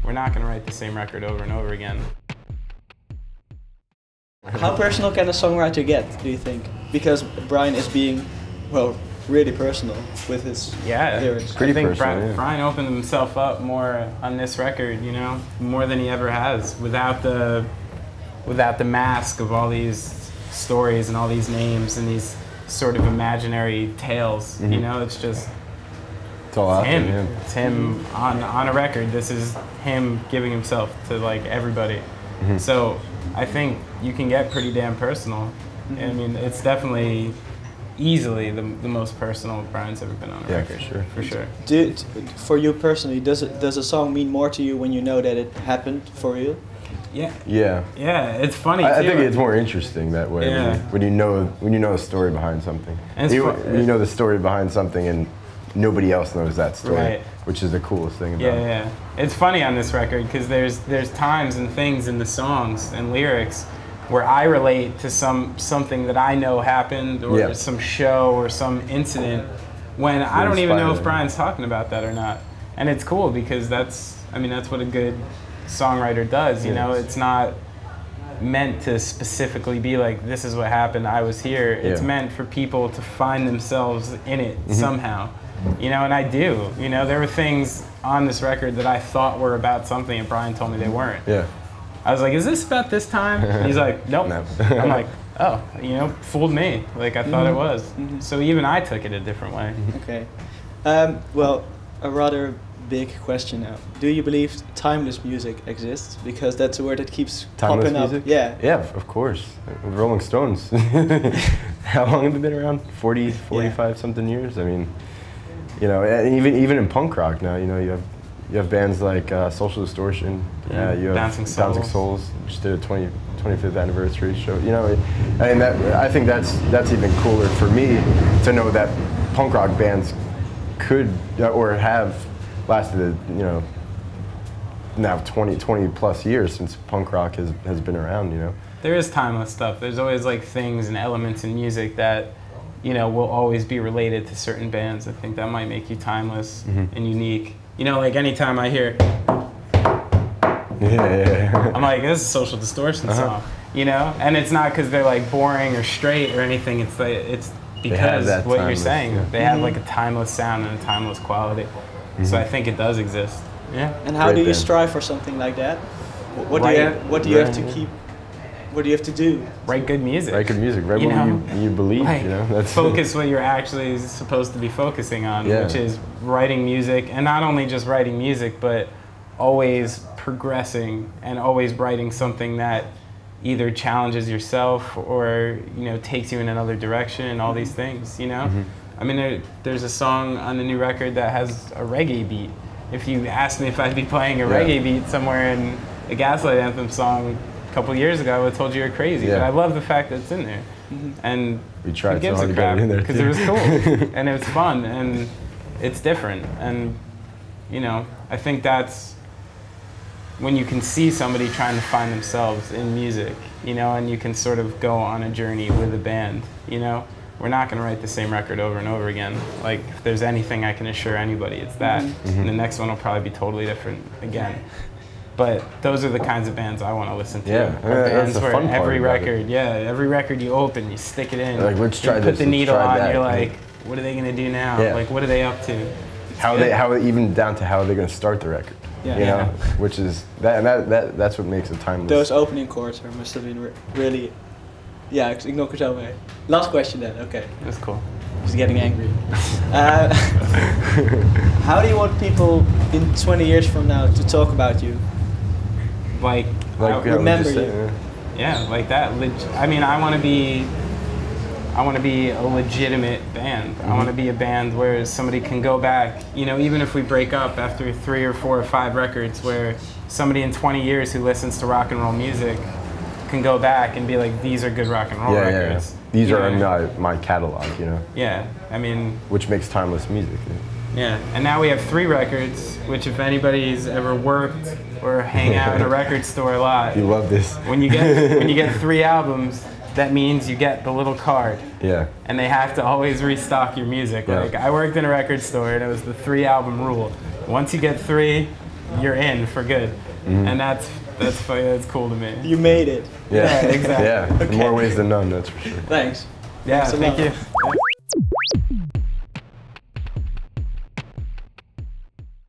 we're not going to write the same record over and over again. How personal can a songwriter get, do you think? Because Brian is being, well, really personal with his lyrics. I think Brian opened himself up more on this record, you know, more than he ever has, without the mask of all these stories and all these names and these sort of imaginary tales. You know, it's just it's all him. him. It's him on a record. This is him giving himself to like everybody. So I think you can get pretty damn personal. I mean, it's definitely easily the most personal Brian's ever been on a record. For sure. For you personally, does a song mean more to you when you know that it happened for you? Yeah. Yeah. Yeah, it's funny. I think it's more interesting that way when you know the story behind something. And you know the story behind something and nobody else knows that story, which is the coolest thing about it. Yeah. It's funny on this record because there's times and things in the songs and lyrics where I relate to something that I know happened or some show or some incident when I don't even know if Brian's talking about that or not. And it's cool because that's what a good songwriter does, you know? It's not meant to specifically be like, this is what happened, I was here. It's meant for people to find themselves in it somehow. You know, and I do. You know, there were things on this record that I thought were about something and Brian told me they weren't. Yeah. I was like, is this about this time? And he's like, nope. No. I'm like, oh, you know, fooled me. Like, I thought it was. So even I took it a different way. Okay. Well, a rather big question now. Do you believe timeless music exists? Because that's a word that keeps popping up. Yeah. Yeah, of course. Rolling Stones. How long have they been around? 40, 45 something years? I mean, you know, even in punk rock now, you know, you have bands like Social Distortion. You have Bouncing Souls. Just did a 25th anniversary show. You know, and I think that's even cooler for me to know that punk rock bands could or have lasted, you know, now 20 plus years since punk rock has been around. You know, there is timeless stuff. There's always like things and elements in music that, you know, will always be related to certain bands. I think that might make you timeless and unique. You know, like anytime I hear, I'm like, this is a Social Distortion song, you know? And it's not because they're like boring or straight or anything. It's like, it's because what you're saying. They have like a timeless sound and a timeless quality. So I think it does exist. Yeah. And how do you strive for something like that? What do you have to keep? What do you have to do? Write good music. Write good music. Write what you believe. Like, you know, that's focus what you're actually supposed to be focusing on, which is writing music, and not only just writing music, but always progressing and always writing something that either challenges yourself or, you know, takes you in another direction and all these things. You know, I mean, there's a song on the new record that has a reggae beat. If you asked me if I'd be playing a reggae beat somewhere in a Gaslight Anthem song a couple years ago, I would have told you you're crazy. But I love the fact that it's in there. And we tried so hard to get it in there because it was cool and it was fun and it's different. And, you know, I think that's when you can see somebody trying to find themselves in music, you know, and you can sort of go on a journey with a band, you know. We're not going to write the same record over and over again. Like, if there's anything I can assure anybody, it's that. And the next one will probably be totally different again. But those are the kinds of bands I want to listen to. Bands where fun every record, every record you open, you stick it in. Like, let's try you this. Put the needle on. That. You're like, what are they going to do now? Like, what are they up to? How even down to how they're going to start the record. You know, which is that's what makes it timeless. Those opening chords must have been really. Ja, ik knok er zo mee. Last question then, okay. That's cool. He's getting angry. How do you want people in 20 years from now to talk about you? Like remember you. Yeah, like that. I mean, I want to be a legitimate band. I want to be a band where somebody can go back, you know, even if we break up after 3 or 4 or 5 records, where somebody in 20 years who listens to rock and roll music can go back and be like, these are good rock and roll records. These are my catalog, you know. Yeah, I mean. Which makes timeless music. Yeah, and now we have 3 records, which if anybody's ever worked or hang out in a record store a lot. You love this. When you get 3 albums, that means you get the little card. Yeah. And they have to always restock your music. Like, I worked in a record store and it was the 3 album rule. Once you get 3, you're in for good, and that's funny. That's cool to me. You made it. Yeah, exactly. Yeah, in more ways than none, that's for sure. Thanks. Yeah, Thanks a thank lot. you.